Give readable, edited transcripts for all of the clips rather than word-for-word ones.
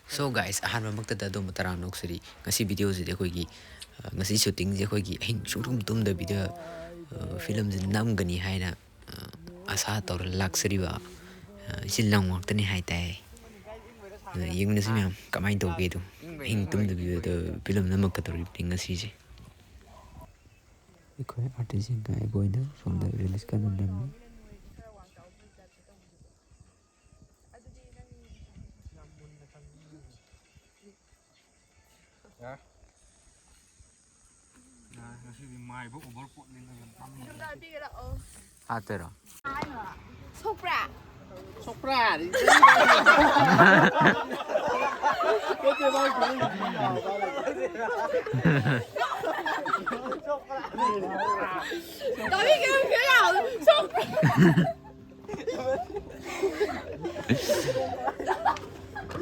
So guys, ahanbamꯛꯇꯗ ꯑꯗꯣꯝꯕ ꯇꯔꯥꯝ ꯅꯣꯛꯆꯔꯤ. ꯉꯁꯤ ꯚꯤꯗꯤꯑꯣꯁꯤꯗꯤ ꯑꯩꯈꯣꯏꯒꯤ ꯉꯁꯤ ꯁꯨꯇꯤꯡꯁꯦ ꯑꯩꯈꯣꯏꯒꯤ ꯑꯍꯤꯡ ꯁꯨꯡꯇꯨꯝ ꯇꯨꯝꯗꯕꯤꯗ ꯐꯤꯂꯝꯁꯦ ꯅꯝꯒꯅꯤ ꯍꯥꯏꯅ ꯑꯁꯥ ꯇꯧꯔ ꯂꯥꯛꯆꯔꯤꯕ ꯏꯆꯤꯜ ꯏꯅꯥꯎ ꯉꯥꯛꯇꯅꯤ ꯍꯥꯏꯇꯥꯔꯦ. ꯌꯦꯡꯃꯤꯟꯅꯁꯤ ꯃꯌꯥꯝ ꯀꯃꯥꯏꯅ ꯇꯧꯒꯦꯗꯣ. ꯑꯍꯤꯡ ꯇꯨꯝꯗꯕꯤꯗ ꯐꯤꯂꯝ ꯅꯝꯃꯛꯀꯗꯧꯔꯤꯕꯅꯤ ꯉꯁꯤꯁꯦ. ꯑꯩꯈꯣꯏ ꯑꯥꯔꯇꯤꯁꯁꯤꯡꯒ ꯑꯩꯈꯣꯏꯅ ꯁꯣꯝꯗ ꯔꯤꯂꯤꯁ ꯀꯟꯅ ꯅꯝꯃꯤ. ꯉꯁꯤꯗꯤ ꯃꯥꯏꯕ ꯑꯣꯚꯔꯀꯣꯠꯅꯤꯅ ꯌꯥꯝ ꯍꯥꯠꯇꯣꯏꯔꯣ? ꯁꯣꯛꯄ꯭ꯔꯥ? ꯁꯣꯛꯄ꯭ꯔꯥ?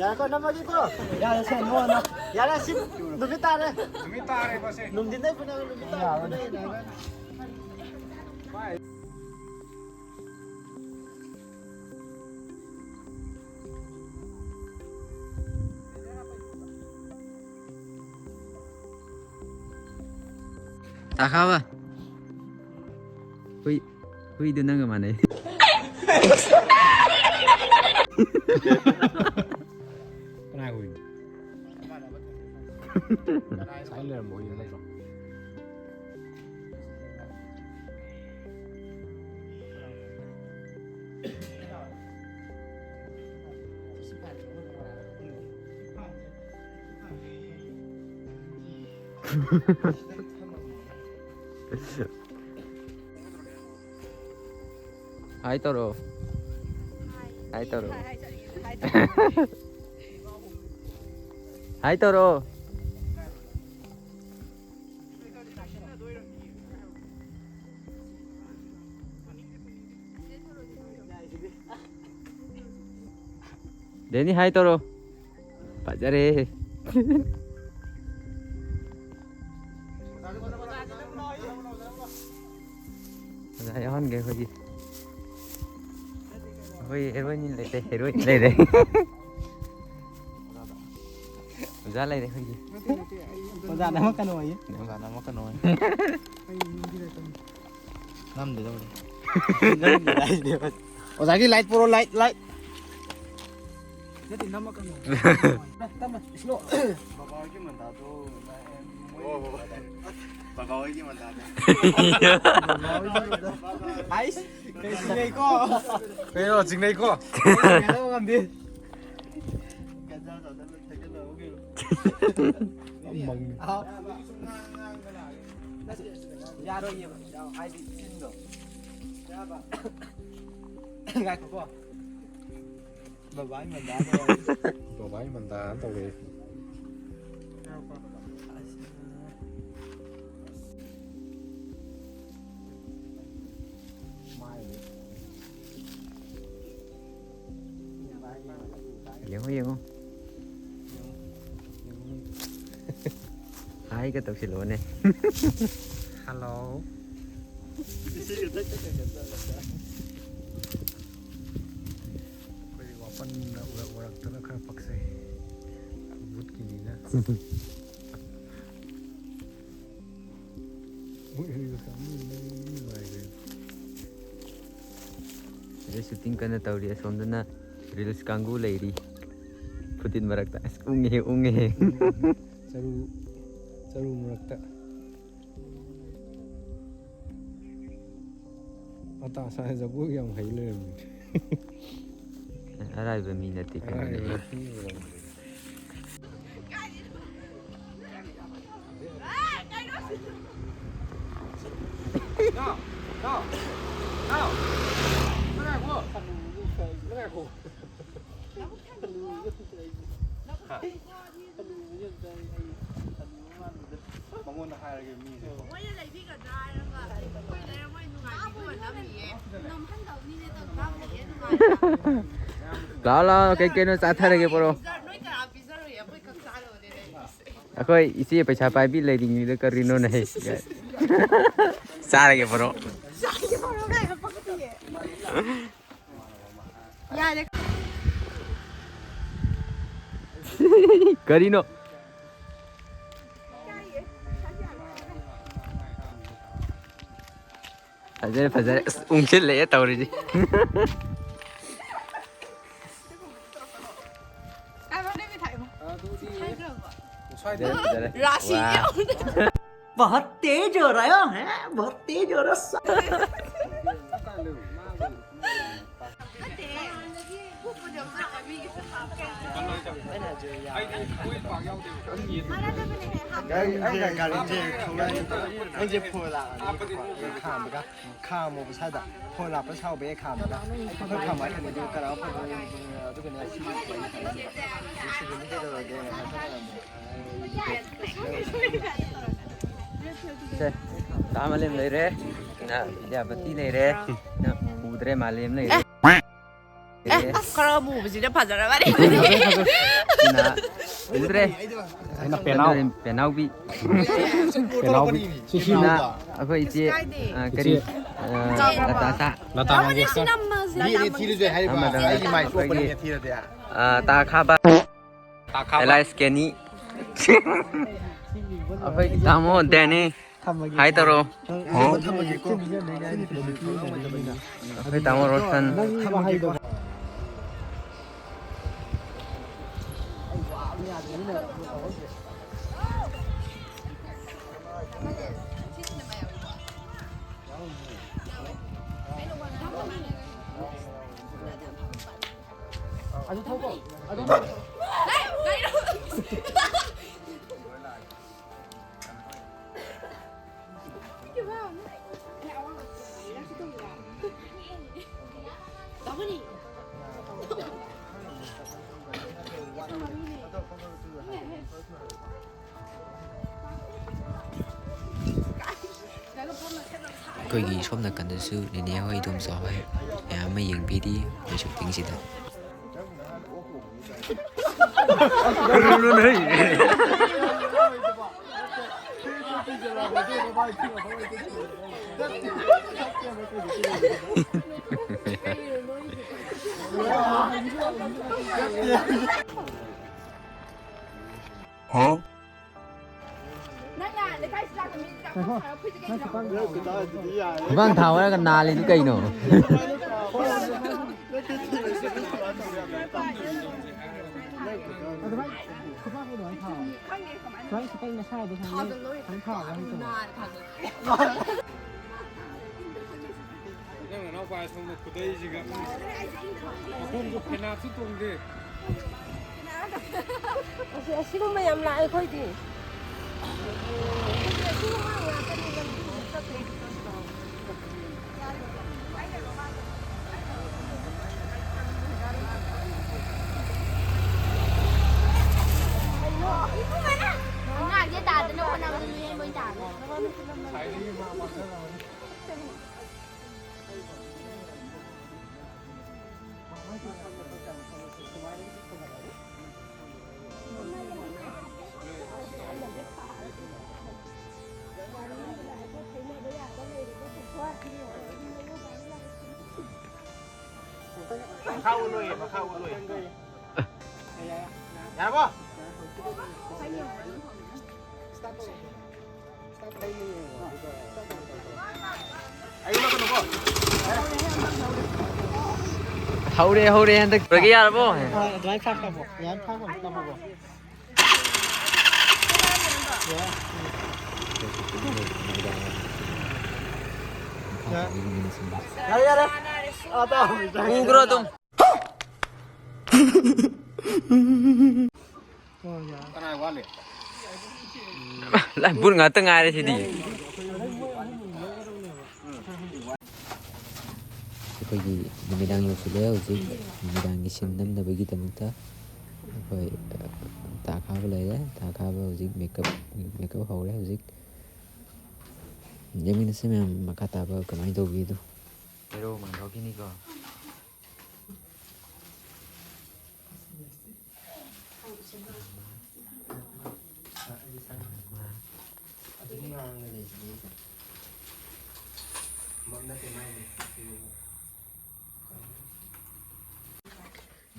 야거 넘어지고 야새 누워놔 야라 십 눈이 따래 눈이 따래 보세. 눈진데 그냥 눈이 따래 Takaba. Huy doon na nga man eh. Kanai huy. Silent mo yun na to. Hi Toro. Hi Toro. Hi Toro. Denny hi Toro. Pajare. Ayahan gay hoji. Hoi heroine lete heroine lete. Uza lete hoji. Uza nama kanoy. Nama kanoy. Nam de đâu. Uza ki light puro light. Jadi nama kanoy. Tama slow. Babaw ki manda to. Babaw ki manda to. Ais. Sinay ko. Pero jingnay ko. Hello ngamdi. Yaro ye. Ai di sin do. Ya ba. Ngai ko. Babae manda to. Babae manda tawе. Yengo. Hai cái tộc xì lỗ này. Hello. Koi wapan urak tala kha pakse. But kini na. Đây shooting kana tawri asomdana reels kangu leiri. Putin marakta as unge. Charu murakta. Ata sa jabu yam haile. Araiba mi nati kana ne. Lo cái nó trả thay cái bro. Akoy isi पैसा पाइ भी ले दिङ नि करिनो नै. Xa cái bro. Ya ꯀꯔꯤꯅꯣ ꯐꯖꯔꯦ ꯐꯖꯔꯦ ꯑꯁ ꯎꯪꯁꯤꯜꯂꯛꯑꯦ ꯇꯧꯔꯤꯁꯤ ꯐꯖꯔꯦ ꯐꯖꯔꯦ राशि बहुत तेज हो रहा है बहुत तेज हो रहा ꯑꯩꯅ ꯒꯥꯔꯤꯁꯦ ꯑꯩꯁꯦ ꯐꯣꯟ ꯂꯥꯛꯑꯅꯤ ꯈꯥꯝꯃꯣ ꯁ꯭ꯋꯥꯏꯗ ꯐꯣꯟ ꯂꯥꯛꯄ ꯁꯥꯎꯕ ꯍꯦꯛ ꯈꯥꯝꯃꯒ ꯑꯩꯈꯣꯏ ꯈꯥꯝꯃꯛꯀꯅꯤ ꯑꯗꯨꯒ ꯀꯅꯥ ꯐꯣꯟ ꯑꯗꯨꯒꯅꯦ ꯁꯤꯒꯅꯤ ꯀꯩꯗꯧꯔꯒꯦ ꯁꯦ ꯗꯥꯃꯂꯦꯝ ꯂꯩꯔꯦ ꯕꯤꯗ꯭ꯌꯥꯄꯇꯤ ꯂꯩꯔꯦ ꯎꯗ꯭ꯔꯦ ꯃꯥꯂꯦꯝ ꯂꯩꯔꯦ खरा मुबसिना फजरबारे ꯎꯗ꯭ꯔꯦ ꯑꯩꯅ ꯄꯦꯅꯥꯎ ꯄꯦꯅꯥꯎꯕꯤ ꯄꯦꯅꯥꯎꯕꯤ ꯁꯤꯅ ꯑꯩꯈꯣꯏ ꯏꯆꯦ ꯀꯔꯤ ꯂꯇꯥꯁꯥ ꯂꯇꯥ ꯃꯪꯒꯦꯁꯀꯔ ꯑꯩꯈꯣꯏꯒꯤ ꯇꯥ ꯈꯥꯕ ꯑꯦꯂꯥꯏꯁ ꯀꯦꯅꯤ ꯑꯩꯈꯣꯏ ꯇꯥꯃꯣ ꯗꯦꯅꯤ ꯍꯥꯏ ꯇꯧꯔꯣ ꯑꯩꯈꯣꯏ ꯇꯥꯃꯣ ꯔꯣꯁꯟ ꯑꯩꯈꯣꯏꯒꯤ ꯁꯣꯝ ꯅꯥꯀꯟꯗꯁꯨ ꯅꯦꯅꯦ ꯍꯣꯏ ꯏꯗꯣꯝꯆꯥ ꯍꯣꯏ ꯃꯌꯥꯝ ꯑꯃ ꯌꯦꯡꯕꯤꯔꯤ ꯑꯩꯈꯣꯏ ꯁꯨꯇꯤꯡꯁꯤꯗ ꯈꯨꯕꯥꯡ ꯊꯥꯎ ꯍꯥꯏꯔꯒ ꯅꯥꯜꯂꯤꯗꯨ ꯀꯩꯅꯣ ꯑꯁꯤꯒꯨꯝꯕ ꯌꯥꯝ ꯂꯥꯛꯑꯦ ꯑꯩꯈꯣꯏꯗꯤ Ngại cái tà nó nào đi em bên tà. Khâu luôn mà khâu luôn. Dạ bố. ꯍꯧꯔꯦ ꯍꯧꯔꯦ ꯍꯟꯗꯛ ꯂꯣꯏꯒ ꯌꯥꯔꯕꯣ Drive phát không? Dạ phát không? Không không. ꯎꯈ꯭ꯔꯣ ꯑꯗꯨꯝ Cái quá liệt. ꯕꯨꯠ ꯉꯥꯛꯇ ꯉꯥꯏꯔꯦ ꯁꯤꯗꯤ ꯑꯩꯈꯣꯏꯒꯤ ꯅꯨꯃꯤꯗꯥꯡ ꯌꯧꯁꯤꯜꯂꯦ ꯍꯧꯖꯤꯛ ꯅꯨꯃꯤꯗꯥꯡꯒꯤ ꯁꯤꯟ ꯅꯝꯅꯕꯒꯤꯗꯃꯛꯇ ꯑꯩꯈꯣꯏ ꯇꯥ ꯈꯥꯕ ꯂꯩꯔꯦ ꯇꯥ ꯈꯥꯕ ꯍꯧꯖꯤꯛ ꯃꯦꯀꯞ ꯍꯧꯔꯦ ꯍꯧꯖꯤꯛ ꯌꯦꯡꯃꯤꯟꯅꯁꯤ ꯃꯌꯥꯝ ꯃꯈꯥ ꯇꯥꯕ ꯀꯃꯥꯏꯅ ꯇꯧꯕꯤꯗꯣ ꯍꯦꯔꯣ ꯃꯥꯟꯊꯣꯛꯈꯤꯅꯤꯀꯣ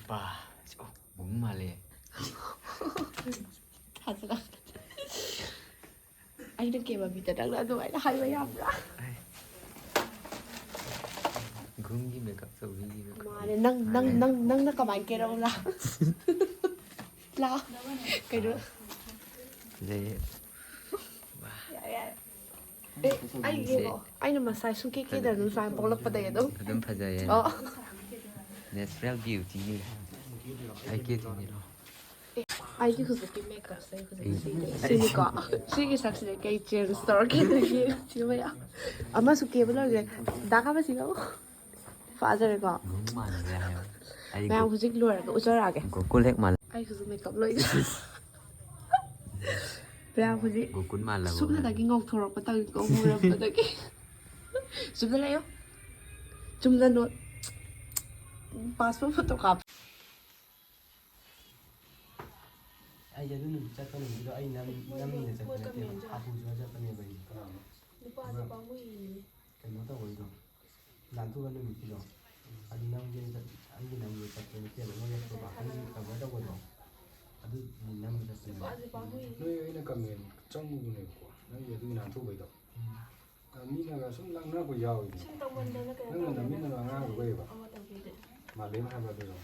ꯕꯥ ꯕꯨꯡ ꯃꯥꯜꯂꯦ ꯑꯩꯅ ꯀꯦꯕ ꯃꯤꯗ ꯅꯪꯅ ꯑꯗꯨꯃꯥꯏꯅ ꯍꯥꯏꯕ ꯌꯥꯕ꯭ꯔꯥ ꯒꯨꯝꯒꯤ ꯃꯦꯀꯞ ꯇꯧꯕꯤꯒꯤ ꯃꯦꯀꯞ ꯃꯥꯅꯦ ꯅꯪꯅ ꯀꯃꯥꯏꯅ ꯀꯦꯔꯛꯎ ꯂꯥ ꯀꯩꯅꯣ ꯐꯖꯩꯌꯦ ꯑꯩꯅ ꯃꯁꯥꯏ ꯁꯨꯡꯀꯦ ꯀꯦꯗꯅ ꯁꯨꯃꯥꯏꯅ ꯄꯣꯛꯂꯛꯄꯗꯒꯤ ꯑꯗꯨꯝ ꯐꯖꯩꯌꯦ ꯑꯣ ꯅꯦꯆꯔꯦꯜ ꯕ꯭ꯌꯨꯇꯤꯅꯤ ꯑꯩ ꯀꯦꯗꯣꯏꯅꯤꯔꯣ ꯑꯩꯒꯤ ꯍꯧꯖꯤꯛꯀꯤ ꯃꯦꯀꯞꯁꯦ ꯍꯧꯖꯤꯛ ꯁꯤꯅꯤꯀꯣ ꯁꯤꯒꯤ ꯁꯛꯁꯤꯗ ꯀꯩ ꯆꯦꯟꯖ ꯇꯧꯔꯛꯈꯤꯗꯒꯦ ꯁꯤꯒ ꯃꯌꯥꯝ ꯑꯃꯁꯨ ꯀꯦꯕ ꯂꯣꯏꯈ꯭ꯔꯦ ꯗꯥꯛꯀꯥꯕꯁꯤꯒ ꯐꯖꯔꯦꯀꯣ ꯒꯨꯝ ꯃꯥꯟꯈ꯭ꯔꯦ ꯍꯥꯏꯕ ꯃꯌꯥꯝ ꯍꯧꯖꯤꯛ ꯂꯣꯏꯔꯒ ꯎꯖꯔꯛꯑꯒꯦ ꯒꯣꯀꯨꯜ ꯍꯦꯛ ꯃꯥꯜꯂꯦ ꯑꯩ ꯍꯧꯖꯤꯛ ꯃꯦꯀꯞ ꯂꯣꯏꯈ꯭ꯔꯦ ꯃꯌꯥꯝ ꯍꯧꯖꯤꯛ ꯒꯣꯀꯨꯜ ꯃꯥꯜꯂꯕ ꯁꯨꯞꯅꯗꯒꯤ ꯉꯧꯊꯣꯔꯛꯄ ꯇꯧꯏꯀꯣ ꯃꯨꯔꯝꯕꯗꯒꯤ ꯆꯨꯝꯅ ꯂꯩꯌꯣ ꯆꯨꯝꯅ ꯅꯣꯠ ꯄꯥꯁꯄꯣꯔꯠ ꯐꯣꯇꯣ ꯀꯥꯞ ꯑꯩ ꯑꯗꯨ ꯅꯨꯃꯤꯠ ꯆꯠꯄ ꯅꯨꯃꯤꯠꯇꯣ ꯑꯩ ꯅꯝꯃꯤꯅ ꯆꯠꯄ ꯅꯠꯇꯦꯕ ꯍꯥꯄꯨꯁꯨꯅ ꯆꯠꯄꯅꯦꯕ ꯑꯩ ꯀꯩꯅꯣ ꯇꯧꯕꯩꯗꯣ ꯂꯥꯟꯊꯨꯕ ꯅꯨꯃꯤꯠꯀꯤꯗꯣ ꯑꯗꯨ ꯑꯩꯒꯤ ꯅꯝꯒꯦ ꯆꯠꯄ ꯅꯠꯇꯦꯕ ꯃꯣꯏ ꯄ꯭ꯔꯣꯚꯥꯁꯟꯒꯤ ꯀꯚꯔ ꯇꯧꯕꯗꯣ ꯑꯗꯨ ꯅꯝꯕ ꯆꯠꯄꯅꯦꯕ ꯅꯣꯏ ꯑꯩꯅ ꯀꯃꯦꯟ ꯆꯪꯉꯨꯕꯅꯦꯕꯀꯣ ꯅꯪꯒꯤ ꯑꯗꯨꯒꯤ ꯅꯥꯟꯊꯨꯕꯩꯗꯣ ꯃꯤꯅꯒ ꯁꯨꯝ ꯂꯪꯅꯕ ꯌꯥꯎꯏꯅꯦ ꯅꯪꯅ ꯅꯝꯃꯤꯟꯅꯕ ꯑꯉꯥꯡꯗꯨ ꯀꯩꯕ ꯃꯥꯂꯦꯝ ꯍꯥꯏꯕ ꯑꯗꯨꯗꯣ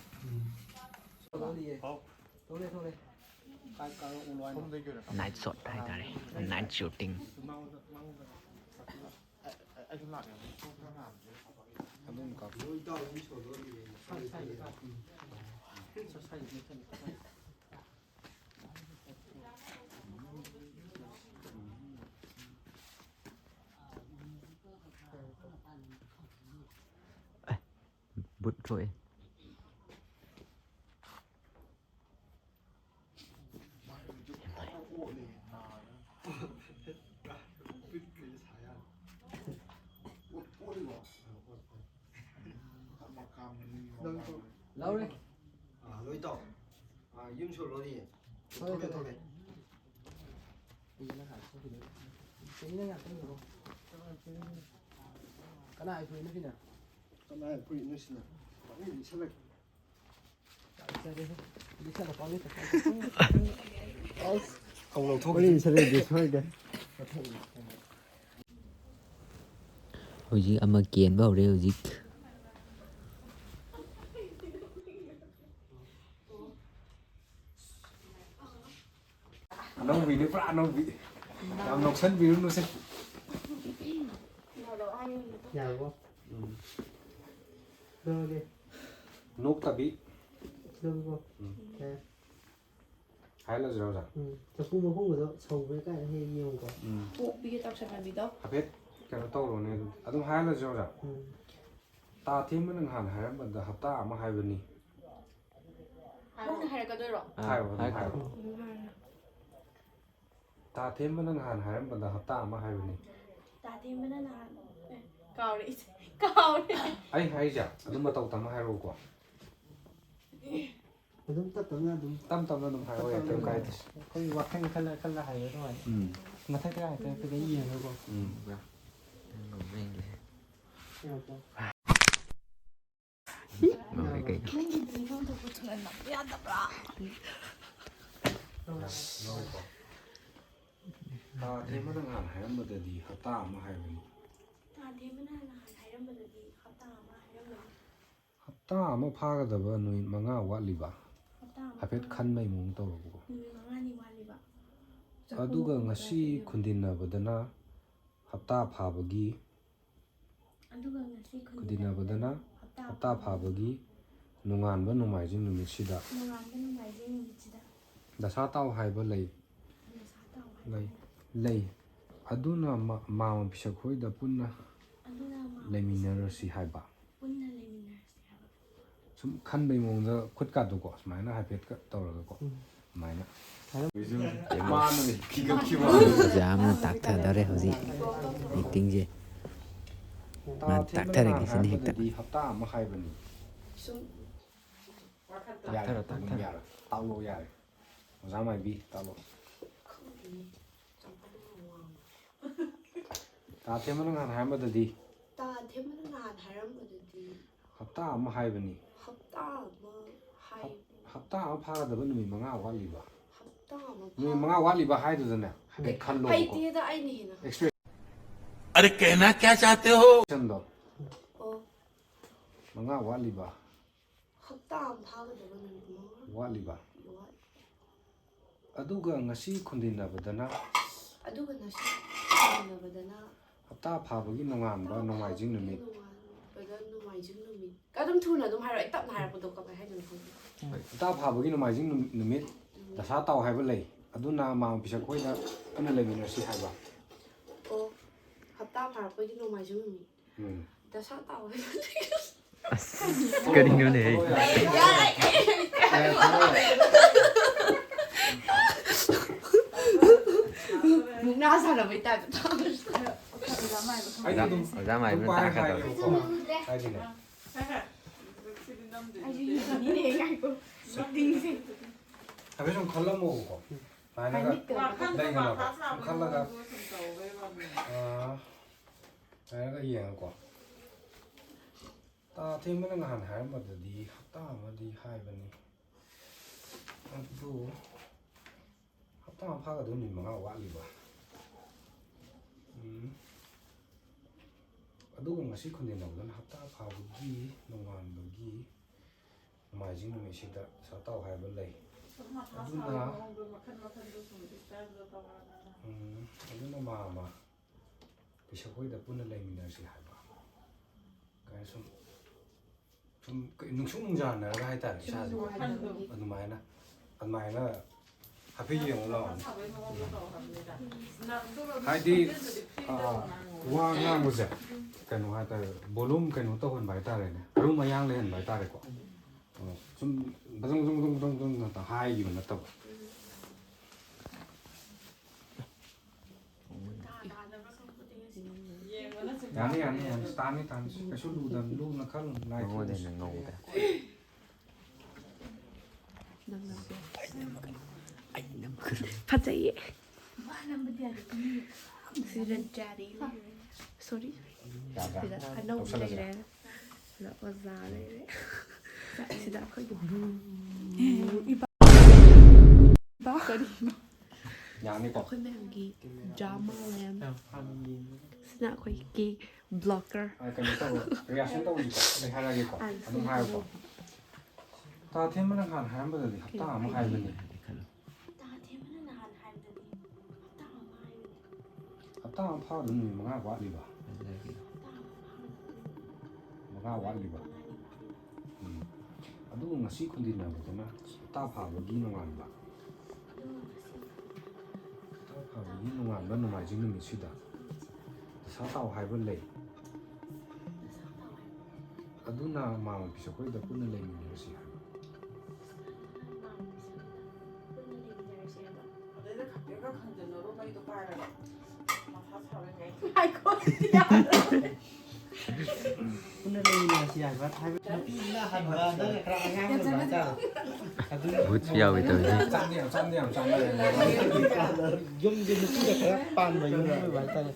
ꯅꯥꯏꯠ ꯁꯣꯠ ꯍꯥꯏꯇꯥꯔꯦ ꯅꯥꯏꯠ ꯁꯨꯇꯤꯡ ꯑꯗꯨꯝ ꯀꯥꯞꯄ ꯕꯨꯠ ꯊꯣꯛꯑꯦ ꯂꯧꯔꯦ ꯂꯣꯏ ꯇꯧ ꯌꯨꯝ ꯁꯣꯜꯂꯣꯗꯤ ꯊꯣꯛꯂꯦ ꯀꯅꯥ ꯑꯩꯈꯣꯏꯅ ꯁꯤꯅ ꯀꯅꯥ ꯑꯩꯈꯣꯏꯅ ꯁꯤꯅ ꯂꯤꯁꯜꯂꯛ ꯍꯧꯖꯤꯛ ꯑꯃ ꯀꯦꯟꯕ ꯍꯧꯔꯦ ꯍꯧꯖꯤꯛ ꯑꯅꯧꯕꯤꯅꯤ ꯄꯨꯔꯥ ꯑꯅꯧꯕꯤ ꯌꯥꯝ ꯅꯣꯛꯁꯟꯕꯤꯔꯨꯅꯨꯁꯦ ꯌꯥꯔꯕꯣ ꯅꯣꯛꯇꯕꯤ ꯂꯧꯔꯣ ꯍꯥꯏꯔꯂꯁꯤꯔꯣ ꯑꯣꯖꯥ ꯆꯐꯨ ꯃꯈꯣꯡꯒꯗꯣ ꯁꯧꯕ꯭ꯔꯥ ꯀꯥꯏꯅ ꯍꯦꯛ ꯌꯦꯡꯉꯨꯀꯣ ꯄꯣꯛꯄꯤꯒꯦ ꯇꯧꯁꯟꯅꯕꯤꯗꯣ ꯍꯥꯏꯐꯦꯠ ꯀꯩꯅꯣ ꯇꯧꯔꯣꯅꯦ ꯑꯗꯨꯝ ꯍꯥꯏꯔꯂꯁꯤꯔꯣ ꯑꯣꯖꯥ ꯇꯥ ꯊꯦꯝꯕꯅ ꯅꯍꯥꯟ ꯍꯥꯏꯔꯝꯕꯗ ꯍꯞꯇꯥ ꯑꯃ ꯍꯥꯏꯕꯅꯤ ꯅꯪꯅ ꯍꯥꯏꯔꯛꯀꯗꯣꯏꯔꯣ ꯍꯥꯏꯔꯣ ꯑꯗꯨꯝ ꯍꯥꯏꯔꯣ ꯇꯥ ꯊꯦꯝꯕꯅ ꯅꯍꯥꯟ ꯍꯥꯏꯔꯝꯕꯗ ꯍꯞꯇꯥ ꯑꯃ ꯍꯥꯏꯕꯅꯤ ꯇꯥꯊꯦꯝꯕꯅ ꯅꯍꯥꯟ ꯀꯥꯎꯔꯦ ꯀꯥꯎꯔꯦ ꯑꯩ ꯍꯥꯏꯁꯦ ꯑꯗꯨꯝ ꯃꯇꯧ ꯇꯝꯃ ꯍꯥꯏꯔꯛꯎꯀꯣ ꯑꯗꯨꯝ ꯇꯞꯅ ꯑꯗꯨꯝ ꯇꯞ ꯇꯞꯅ ꯑꯗꯨꯝ ꯍꯥꯏꯔꯛꯑꯣ ꯌꯥꯏ ꯀꯩꯝ ꯀꯥꯏꯗꯦ ꯑꯩꯈꯣꯏ ꯋꯥꯈꯜ ꯈꯜꯂ ꯈꯜꯂ ꯍꯥꯏꯌꯣ ꯑꯗꯨꯃꯥꯏꯅ ꯃꯊꯛꯇ ꯍꯥꯏꯐꯦꯠ ꯌꯦꯡꯉꯀꯣ ꯇꯥ ꯊꯦꯝꯕꯅ ꯅꯍꯥꯟ ꯍꯥꯏꯔꯝꯕꯗꯗꯤ ꯍꯞꯇꯥ ꯑꯃ ꯍꯥꯏꯕꯅꯤ ꯍꯞꯇꯥ ꯑꯃ ꯐꯥꯒꯗꯕ ꯅꯨꯃꯤꯠ 5 ꯋꯥꯠꯂꯤꯕ ꯍꯥꯏꯐꯦꯠ ꯈꯟꯕꯩꯃꯑꯣꯡ ꯇꯧꯔꯕꯀꯣ ꯑꯗꯨꯒ ꯉꯁꯤ ꯈꯨꯟꯗꯤꯟꯅꯕꯗꯅ ꯍꯞꯇꯥ ꯐꯥꯕꯒꯤ ꯍꯞꯇꯥ ꯐꯥꯕꯒꯤ ꯅꯣꯡꯉꯥꯟꯕ ꯅꯣꯡꯃꯥꯏꯖꯤꯡ ꯅꯨꯃꯤꯠꯁꯤꯗ ꯗꯁꯥ ꯇꯥꯎ ꯍꯥꯏꯕ ꯂꯩ ꯑꯗꯨꯅ ꯃꯥꯝꯃ ꯄꯤꯁꯛꯈꯣꯏꯗ ꯄꯨꯟꯅ ꯂꯩꯃꯤꯟꯅꯔꯁꯤ ꯍꯥꯏꯕ ꯁꯨꯝ ꯈꯟꯕꯩ ꯃꯑꯣꯡꯗ ꯈꯨꯠꯀꯥꯗꯣꯀꯣ ꯁꯨꯃꯥꯏꯅ ꯍꯥꯏꯐꯦꯠꯀ ꯇꯧꯔꯒꯀꯣ ꯑꯗꯨꯃꯥꯏꯅ ꯌꯥꯝꯅ ꯇꯥꯛꯊꯗꯧꯔꯦ ꯍꯧꯖꯤꯛ ꯑꯦꯛꯇꯤꯡꯁꯦ ꯃꯥ ꯇꯥꯛꯊꯔꯒꯦ ꯁꯤꯅ ꯍꯦꯛꯇ ꯍꯞꯇꯥ ꯑꯃ ꯍꯥꯏꯕꯅꯤ ꯌꯥꯔꯦ ꯇꯥꯛꯂꯣ ꯌꯥꯔꯦ ꯑꯣꯖꯥ ꯃꯥꯏꯕꯤ ꯇꯥꯛꯂꯣ ꯇꯥ ꯊꯦꯝꯕꯅ ꯅꯍꯥꯟ ꯍꯥꯏꯔꯝꯕꯗꯗꯤ ꯍꯞꯇꯥ ꯑꯃ ꯍꯥꯏꯕꯅꯤ ꯍꯞꯇꯥ ꯑꯃ ꯐꯥꯒꯗꯕ ꯅꯨꯃꯤꯠ 5 ꯋꯥꯠꯂꯤꯕ ꯅꯨꯃꯤꯠ 5 ꯋꯥꯠꯂꯤꯕ ꯍꯥꯏꯗꯨꯗꯅꯦ ꯍꯩꯇꯦꯗ ꯑꯩꯅ ꯍꯦꯟꯅ अरे कहना क्या चाहते हो ꯆꯟꯗꯣ ꯑꯣ 5 ꯋꯥꯠꯂꯤꯕ ꯍꯞꯇꯥ ꯑꯃ ꯐꯥꯒꯗꯕ ꯅꯨꯃꯤꯠ 5 ꯋꯥꯠꯂꯤꯕ ꯑꯗꯨꯒ ꯉꯁꯤ ꯈꯨꯟꯗꯤꯟꯅꯕꯗꯅ ꯑꯗꯨꯒ ꯉꯁꯤ ꯈꯨꯟꯗꯤꯟꯅꯕꯗꯅ ꯍꯞꯇꯥ ꯐꯥꯕꯒꯤ ꯅꯣꯡꯉꯥꯟꯕ ꯅꯣꯡꯃꯥꯏꯖꯤꯡ ꯅꯨꯃꯤꯠ ꯅꯣꯡꯃꯥꯏꯖꯤꯡ ꯅꯨꯃꯤꯠ ꯑꯗꯨꯝ ꯊꯨꯅ ꯑꯗꯨꯝ ꯍꯥꯏꯔꯛꯑꯣ ꯑꯩ ꯇꯞꯅ ꯍꯥꯏꯔꯛꯄꯗꯣ ꯀꯃꯥꯏ ꯍꯥꯏꯗꯣꯏꯅꯣ ꯈꯪꯗꯦ ꯍꯞꯇꯥ ꯐꯥꯕꯒꯤ ꯅꯣꯡꯃꯥꯏꯖꯤꯡ ꯅꯨꯃꯤꯠ ꯗꯁꯥ ꯇꯥꯎ ꯍꯥꯏꯕ ꯂꯩ ꯑꯗꯨꯅ ꯃꯥꯝ ꯄꯤꯁꯛ ꯈꯣꯏꯅ ꯄꯨꯟꯅ ꯂꯩꯃꯤꯟꯅꯔꯁꯤ ꯍꯥꯏꯕ ꯑꯣ ꯍꯞꯇꯥ ꯐꯥꯔꯛꯄꯒꯤ ꯅꯣꯡꯃꯥꯏꯖꯤꯡ ꯅꯨꯃꯤꯠ ꯗꯁꯥ ꯇꯥꯎ ꯀꯔꯤꯅꯣꯅꯦ ꯃꯨꯛꯅꯥ ꯁꯥꯟꯅꯕꯩ ꯇꯥꯏꯞꯇ ꯑꯣꯖꯥ ꯃꯥꯏꯕꯅ ꯇꯥꯛꯀꯗꯧꯔꯦ ꯍꯥꯏꯗꯤꯅꯦ ꯍꯥꯏꯐꯦꯠ ꯁꯨꯝ ꯈꯜꯂꯝꯃꯣꯕꯀꯣ ꯍꯥꯏꯅꯒ ꯂꯩꯒꯅꯣꯕ ꯁꯨꯝ ꯈꯜꯂꯒ ꯍꯥꯏꯔꯒ ꯌꯦꯡꯉꯀꯣ ꯇꯥ ꯊꯦꯡꯕꯅ ꯅꯍꯥꯟ ꯍꯥꯏꯔꯝꯕꯗꯗꯤ ꯍꯞꯇꯥ ꯑꯃꯗꯤ ꯍꯥꯏꯕꯅꯤ ꯑꯗꯨ ꯍꯞꯇꯥ ꯑꯃ ꯐꯥꯒꯗꯕ ꯅꯨꯃꯤꯠ 5 ꯋꯥꯠꯂꯤꯕ ꯑꯗꯨꯒ ꯉꯁꯤ ꯈꯨꯟꯗꯤꯟꯅꯕꯗꯅ ꯍꯞꯇꯥ ꯐꯥꯕꯒꯤ ꯅꯣꯡꯉꯥꯟꯕꯒꯤ ꯅꯣꯡꯃꯥꯏꯖꯤꯡ ꯅꯨꯃꯤꯠꯁꯤꯗ ꯁꯇꯥꯎ ꯍꯥꯏꯕ ꯂꯩ ꯑꯗꯨꯅ ꯃꯥꯃ ꯄꯤꯁꯛꯈꯣꯏꯗ ꯄꯨꯟꯅ ꯂꯩꯃꯤꯟꯅꯔꯁꯤ ꯍꯥꯏꯕ ꯀꯥꯏꯅ ꯁꯨꯝ ꯅꯨꯡꯁꯨꯛ ꯅꯨꯡꯖꯥꯟꯅꯔꯒ ꯍꯥꯏꯇꯥꯔꯦ ꯏꯁꯥꯁꯦ ꯑꯗꯨꯃꯥꯏꯅ ꯍꯥꯏꯐꯦꯠ ꯌꯦꯡꯉꯨ ꯂꯥꯛꯑꯣ ꯍꯥꯏꯗꯤ ꯋꯥ ꯉꯥꯡꯕꯁꯦ ꯀꯩꯅꯣ ꯍꯥꯏꯇꯥꯔꯦ ꯚꯣꯂꯨꯝ ꯀꯩꯅꯣ ꯇꯧꯍꯟꯕ ꯍꯥꯏꯇꯥꯔꯦꯅꯦ ꯑꯔꯨꯝ ꯑꯌꯥꯡ ꯂꯩꯍꯟꯕ ꯍꯥꯏꯇꯥꯔꯦꯀꯣ ꯁꯨꯝ ꯕꯖꯪ ꯉꯥꯛꯇ ꯍꯥꯏꯈꯤꯕ ꯅꯠꯇꯕ ꯌꯥꯅꯤ ꯇꯥꯅꯤ ꯀꯩꯁꯨ ꯂꯨꯅ ꯈꯜꯂꯨ ꯃꯉꯣꯟꯗꯩꯅ ꯉꯧꯗ꯭ꯔꯦ ꯐꯖꯩꯌꯦ ꯁꯤꯗ ꯖꯥꯔꯤ ꯁꯣꯔꯤ ꯁꯤꯗ ꯑꯅꯧꯕ ꯂꯩꯔꯦ ꯁꯤꯗ ꯑꯣꯖꯥ ꯂꯩꯔꯦ ꯁꯤꯗ ꯑꯩꯈꯣꯏꯒꯤ ꯌꯥꯅꯤꯀꯣ ꯑꯩꯈꯣꯏ ꯃꯌꯥꯝꯒꯤ ꯗ꯭ꯔꯥꯃꯥ ꯃꯌꯥꯝ ꯁꯤꯅ ꯑꯩꯈꯣꯏꯒꯤ ꯕ꯭ꯂꯣꯀꯔ ꯀꯩꯅꯣ ꯇꯧꯕ ꯔꯤꯌꯥꯛꯁꯟ ꯇꯧꯕꯅꯤꯀꯣ ꯑꯩ ꯍꯥꯏꯔꯛꯑꯒꯦꯀꯣ ꯑꯗꯨꯝ ꯍꯥꯏꯔꯣꯀꯣ ꯇꯥ ꯊꯦꯡꯕꯅ ꯅꯍꯥꯟ ꯍꯥꯏꯔꯝꯕꯗꯗꯤ ꯍꯞꯇꯥ ꯑꯃ ꯍꯥꯏꯕꯅꯤ ꯍꯞꯇꯥ ꯑꯃ ꯐꯥꯕꯗ ꯅꯨꯃꯤꯠ 5 ꯋꯥꯠꯂꯤꯕ 5 ꯋꯥꯠꯂꯤꯕ ꯑꯗꯨꯒꯉꯁꯤ ꯈꯨꯟꯗꯤꯟꯅꯕꯗꯅ ꯍꯞꯇꯥ ꯐꯥꯕꯒꯤ ꯅꯣꯡꯉꯥꯟꯕ ꯅꯣꯡꯃꯥꯏꯖꯤꯡ ꯅꯨꯃꯤꯠꯁꯤꯗ ꯗꯁꯥ ꯇꯥꯎ ꯍꯥꯏꯕ ꯂꯩ ꯑꯗꯨꯅ ꯃꯥꯝꯃ ꯄꯤꯁꯛꯈꯣꯏꯗ ꯄꯨꯟꯅ ꯂꯩꯃꯤꯟꯅꯔꯁꯤ ꯍꯥꯏꯕ ꯄꯨꯟꯅ ꯂꯩꯃꯤꯟꯅꯔꯁꯤ ꯍꯥꯏꯕ ꯅꯨꯄꯤꯁꯤꯅ ꯍꯟꯕ ꯅꯪꯅ ꯈꯔ ꯑꯉꯥꯡ ꯑꯣꯏꯕ ꯍꯥꯏꯇꯥꯔꯦ ꯚꯨꯠꯁꯨ ꯌꯥꯎꯋꯤ ꯇꯧꯔꯤꯁꯦ ꯆꯥꯟꯗꯤ ꯌꯥꯝ ꯆꯥꯟꯅꯔꯦ ꯌꯨꯝꯁꯦ ꯅꯨꯄꯤꯗ ꯈꯔ ꯄꯥꯟꯕ ꯌꯨꯝ ꯑꯣꯏꯕ ꯍꯥꯏꯇꯥꯔꯦ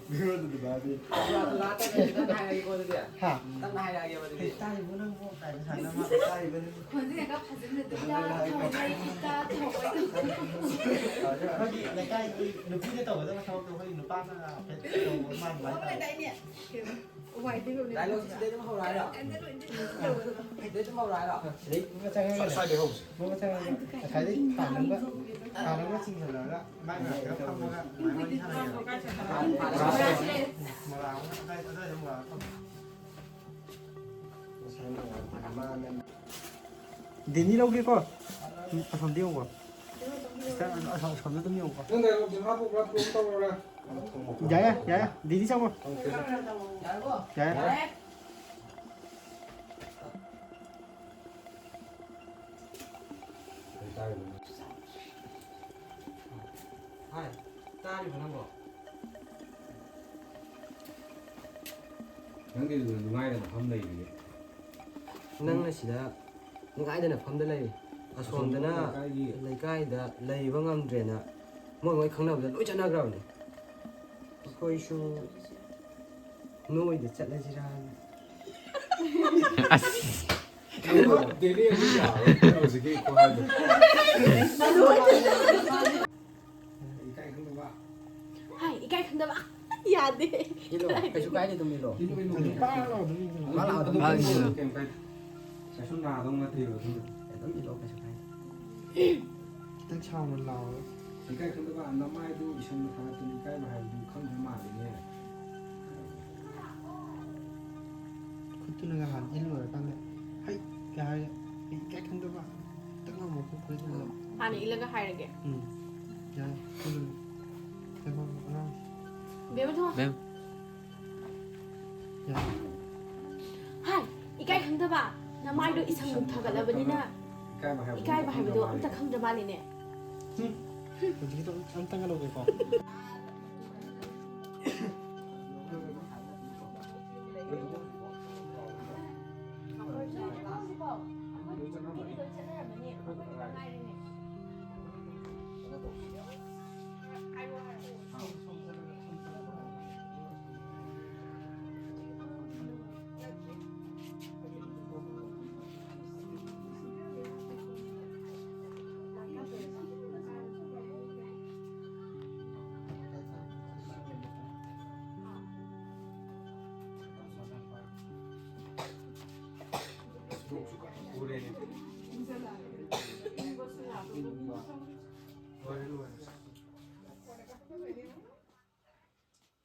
ꯇꯥꯔꯤꯕ ꯅꯪꯕꯨ ꯀꯥꯏꯅ ꯁꯥꯟꯅꯕ ꯇꯥꯔꯤꯕ ꯑꯩꯈꯣꯏꯒꯤ ꯂꯩꯀꯥꯏꯒꯤ ꯅꯨꯄꯤꯅ ꯇꯧꯒꯗꯕ ꯊꯕꯛꯇꯣ ꯑꯩꯈꯣꯏꯒꯤ ꯅꯨꯄꯥꯅ ꯇꯧꯕ ꯃꯥꯟꯕ ꯍꯥꯏꯇꯥꯔꯦ ꯁ꯭ꯋꯥꯏꯗꯩ ꯍꯧꯁꯤ ꯉꯁꯥꯏꯗꯩ ꯊꯥꯅꯕ ꯆꯤꯡꯍꯜꯂꯒ ꯃꯥꯏ ꯃꯅꯥꯛꯇ ꯐꯝꯃꯒ ꯋꯥꯔꯤ ꯁꯥꯟꯅꯩꯌꯦꯕ ꯗꯦꯅꯤ ꯂꯧꯒꯦꯀꯣ ꯑꯁꯣꯝꯗ ꯌꯦꯡꯉꯣ ꯑꯁꯣꯝꯗ ꯑꯗꯨꯝ ꯌꯦꯡꯉꯣ ꯌꯥꯏ ꯗꯦꯅꯤ ꯆꯪꯉꯣ ꯌꯥꯏ ꯇꯥꯔꯤꯕ ꯅꯪꯕꯣ ꯅꯪꯒꯤ ꯅꯨꯡꯉꯥꯏꯗꯅ ꯐꯝ ꯂꯩꯔꯤꯌꯦ ꯅꯪꯅ ꯁꯤꯗ ꯅꯨꯡꯉꯥꯏꯗꯅ ꯐꯝꯗ ꯂꯩꯔꯤ ꯑꯁꯣꯝꯗꯅ ꯂꯩꯀꯥꯏꯗ ꯂꯩꯕ ꯉꯝꯗ꯭ꯔꯦꯅ ꯃꯣꯏ ꯈꯪꯅꯕꯗ ꯂꯣꯏ ꯆꯠꯅꯈ꯭ꯔꯕꯅꯤ ꯑꯩꯈꯣꯏꯁꯨ ꯅꯣꯏꯗ ꯆꯠꯂꯁꯤꯔꯥꯅ ꯗꯦꯜꯂꯤ ꯑꯃꯨꯛ ꯌꯥꯔꯣꯏ ꯍꯧꯖꯤꯛꯀꯤ ꯈꯨꯍꯥꯏꯗꯣ ꯏꯀꯥꯏ ꯈꯪꯗꯕ ꯈꯪꯗꯕ ꯌꯥꯗꯦ ꯏꯜꯂꯣ ꯀꯩꯁꯨ ꯀꯥꯏꯗꯦ ꯑꯗꯨꯝ ꯏꯜꯂꯣ 빠르라고 누르는 거. ꯃꯥ ꯂꯥꯛꯑꯣ ꯑꯗꯨꯝ ꯃꯥ ꯏꯜꯂꯣ ꯏꯜꯂꯣ. ꯀꯩꯝ ꯀꯥꯏꯗꯦ ꯀꯩꯁꯨ ꯅꯥꯗꯧ ꯅꯠꯇꯦꯕ ꯑꯗꯨꯝ ꯑꯗꯨꯝ ꯏꯜꯂꯣ ꯀꯩꯁꯨ ꯀꯥꯏꯗꯦ 딱 차오는 나와. ꯏꯀꯥꯏ ꯈꯪꯗꯕ ꯅꯃꯥꯏꯗꯨ ꯏꯁꯟ ꯊꯥꯒꯠꯇꯅ ꯏꯀꯥꯏꯕ ꯍꯥꯏꯕꯗꯨ ꯈꯪꯗ꯭ꯔ ꯃꯥꯜꯂꯤꯅꯦ 그때는 한 일로 약간 하이 야 이게 근데 봐. 뜨거 먹고 그러지 마. ผ่านอีกแล้วก็หายเลยแก 야 오늘 대박 아. เบลไม่โทษ 뱀. 야 หายอีกใกล้ขังเถอะป่ะน้ำไม้ด้วยอีสังมุกทากันแล้ววันนี้น่ะ อีกายมาให้ อีกใกล้มาหายไปดูอันจะขังจะมาเลยเนี่ย 어떻게 또 깜짝이라고 이거.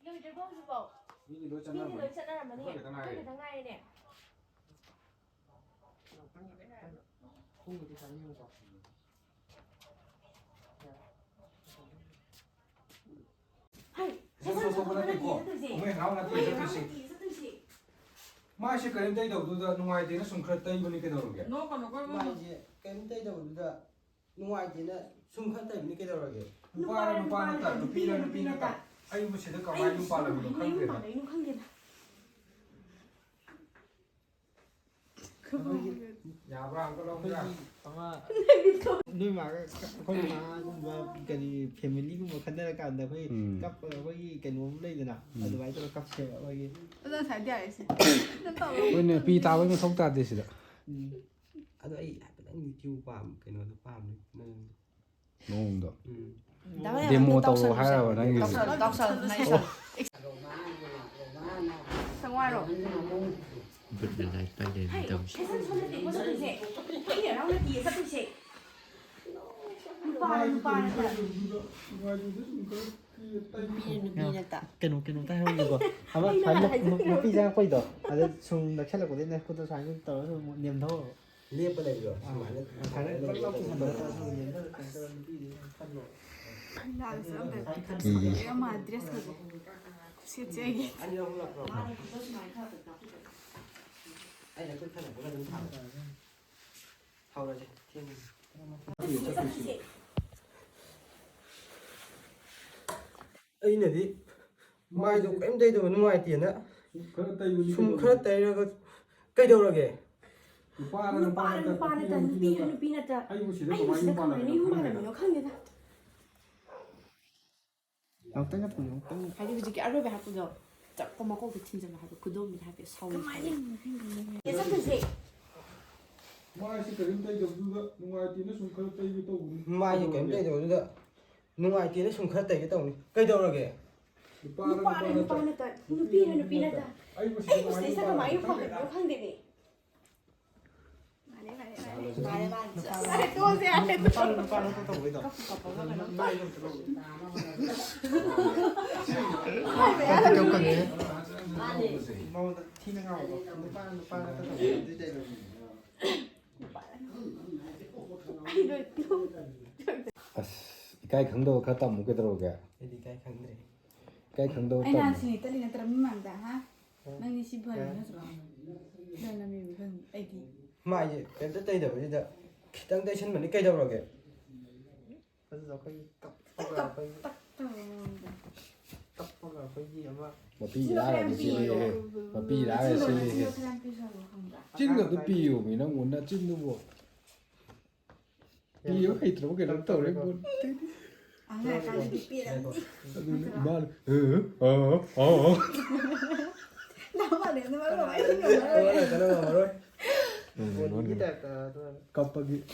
여기 들 보고 싶어. 미니 너 미니 너 있잖아, 어머니. 저기 당나이네. 공부도 잘 이용해. 하이. 오메 나오나 띠 마시 그림 떼이도도 누가이데는 좀 그렇다 이거니 그대로게 마 이제 게임 때려보다 누아이지는 숨칸 때문에 깨달아게 누빠는 누피는 딱 아이고 시대 가만히 누빠는 거 칸데다 야바 거 롱자 아마 누이 마가 거기 마가 그니 패밀리고 뭐 간다라간다 거기 깝 거기 그놈 레이드나 아드바이저로 깝세 거기 那才掉也是，那到了。 오늘 비 따위면 속다 되시다 아도 이 하여튼 유튜브 팜 그놈도 팜 너무도 당연히 데모 또 하라고 나기 상관로. Bật được lại tay để 하이. tầm. 세상 손에 대고 서든지. 이래랑 내 뒤에 서든지. 빠는 그놈 다 하는 거 아마 반복 피자 거기도 아주 좀 낙찰하고 내가 그것도 잘 떨어서 뭐 냄도 리에버 레이저 다른 걸로 만들어서 냄도 나 알았어. я ма адрес 가지고. 실제기. 아니요 몰라 아니 나 그렇게 하나 뭐가 좀 타오라지 ꯑꯩꯅꯗꯤ ꯃꯥꯏꯗꯣ ꯀꯔꯤꯝ ꯇꯩꯗꯕ ꯅꯨꯡꯉꯥꯏꯇꯦꯅ ꯁꯨꯝ ꯈꯔ ꯇꯩꯔꯒ ꯀꯩꯗꯧꯔꯒꯦ 누빠는 누피는 다. 아이고 시대 가만히 누빠는 칸데다. 영땡 같은 거 영땡 하기 그저께 아로베 하고도 조금만 고기 틴점 하고 그 놈이 하고 사오. 가만히. 예서든지. 마시 그림 떼이도도 누가이데는 좀 그렇다 이거 또 마이도 그림 떼이도도 누가이데는 좀 khởi tẩy cái tàu này cây đâu rồi kìa 누빠는 다. 누피는 다. 아이고 아이고 세상 가만히 누빠는 칸데니. 말해 또 오세요. 빠르는 또 보이다 뭐 티는 하고 빠르는 또 cái khẩn đồ khởi tầm một cái đồ kìa cái khẩn này cái khẩn đồ Ai tầm na sini tali na tram mang da ha. Nang ni si bhal na sro. Na mi bhal ai di. mai gì em tới tây được bây giờ đang tây chân mình đi cây đâu rồi kìa 그래서 거기 딱 거기 딱 거기 아마 mà pi đã là cái gì mà pi đã là gì chính là cái pi của mình nó muốn là chính đúng không pi có hay trốn cái đống tàu đấy luôn Ang na ka di pi la. ba Na ba le na ba lo ai cái đó mà rồi 원이 됐다 또 갑자기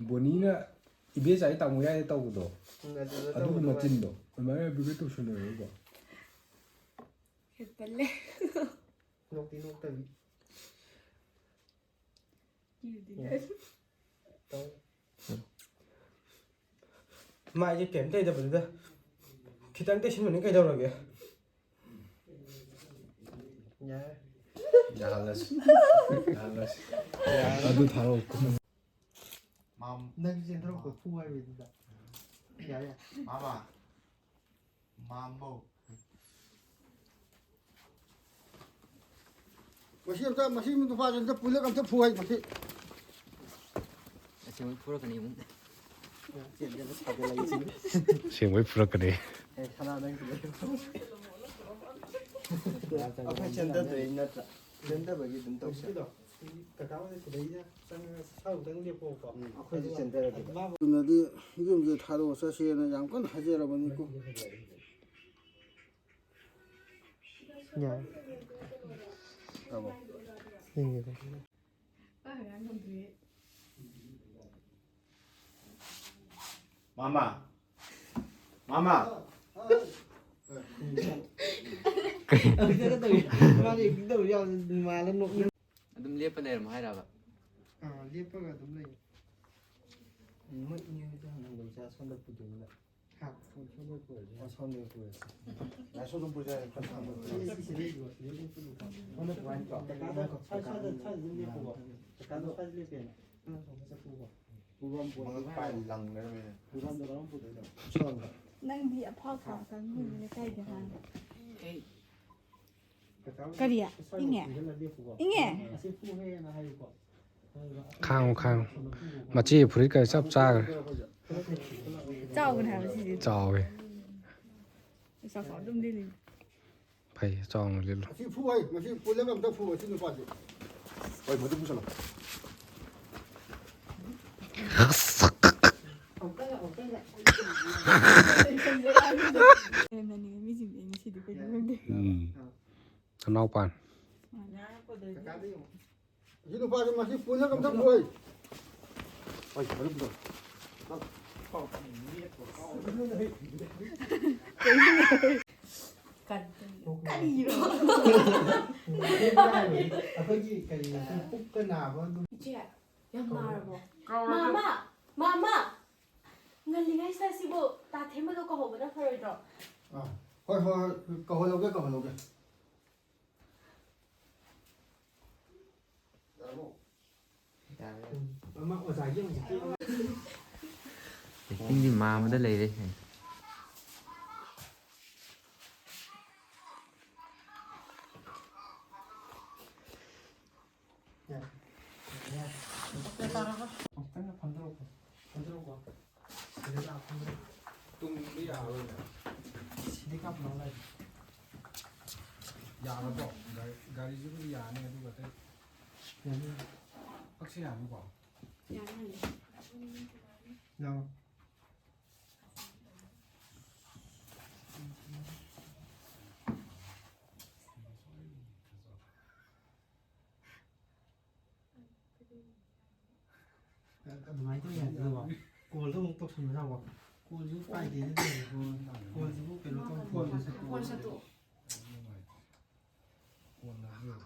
보니나 입에 자이 땅 모양의 떡도 아주 멋진도 얼마나 비게 또 주네요 이거 เห็ดเป็นเล่ นกตีนกตะวิ อยู่ดี ต้อง mà cái kém tay đâu được khi tăng tay xin mình cái đâu rồi kìa ยา Yalas. Yalas. นั่งเสียงเรากดพูดไว้เลยจ้ะยา Mama. Mambo. masih itu pas itu pulang kan tu puai masih เสียงพูดกันนี่มึง เสียงจะขับอะไรจริง Sing wei pura kene. เอ้ขนาดนั้นเลยเอาไปเชิญตัวเองนะจ๊ะเดินได้แบบนี้เดินตัวเสีย cái cáo này đấy nhá sau đang liệp bộ còn เอาไปเชิญตัวเอง 근데 이게 이제 다도 사실은 양건 하지라 보니까 ยา 봐봐 ยังไง ก็หางานคนดี Mama. Mama. เอาไปเชิญตัวเองมาดิตัวเดียวมาแล้วนก ดุมเรียบไปเลยมาให้เราแบบ เรียบไปกับตุ้มเลยไม่เนี่ยจะนั่งบนช้าส่วนตัวผู้ดูแลครับส่วนตัวผู้ดูส่วนตัวผู้ 나 소좀 보자 한 번. มันไม่ไหวก่อนแต่การต้องใช่เรียบบอกแต่การต้องใช่เรียบเป็นผมจะพูดว่าผู้รวมผู้ Pai lằng đấy mày. ผู้รวมจะต้องพูดเลยชอบ นั่งเบียพ่อขากันมือใกล้กัน ก็ดีอ่ะยิ่งแง่ยิ่งแง่ Khang khang. Mà chi phuri cái sắp cha. เจ้ากันแถวสิ Chào về. สาวๆดุมดีเลย Phải chong lên. masih puai masih pulang kan tu puai sini pas. Oi mau tu pusing. เอ็มนี่ไม่จริงเองสิดูไปดูดิ Nau pan. Sini pas masih pulang kan tu puai. Oi mau tu pusing. กันดีหรอ เขายี่กันปุ๊บก็หนาเพราะ เจ๊ยังมาหรอมาเงินลิงไอ้ซาซิโบตาเทมโลก็หัวมันพอร์ด Hoi hoi câu lâu cái. Mà ở dài dương gì จริงดิมามันได้เลยเลย Tung đi à rồi. đi cặp nó này Ya nó bỏ. Gari juga ya này tu kata. Bác sĩ làm bỏ. nào máy tôi nhận rồi bảo cô lúc tôi xuống nào bảo cô giúp phải đến để cô giúp cái nó trong khuôn sẽคนสตู Còn là nhiều.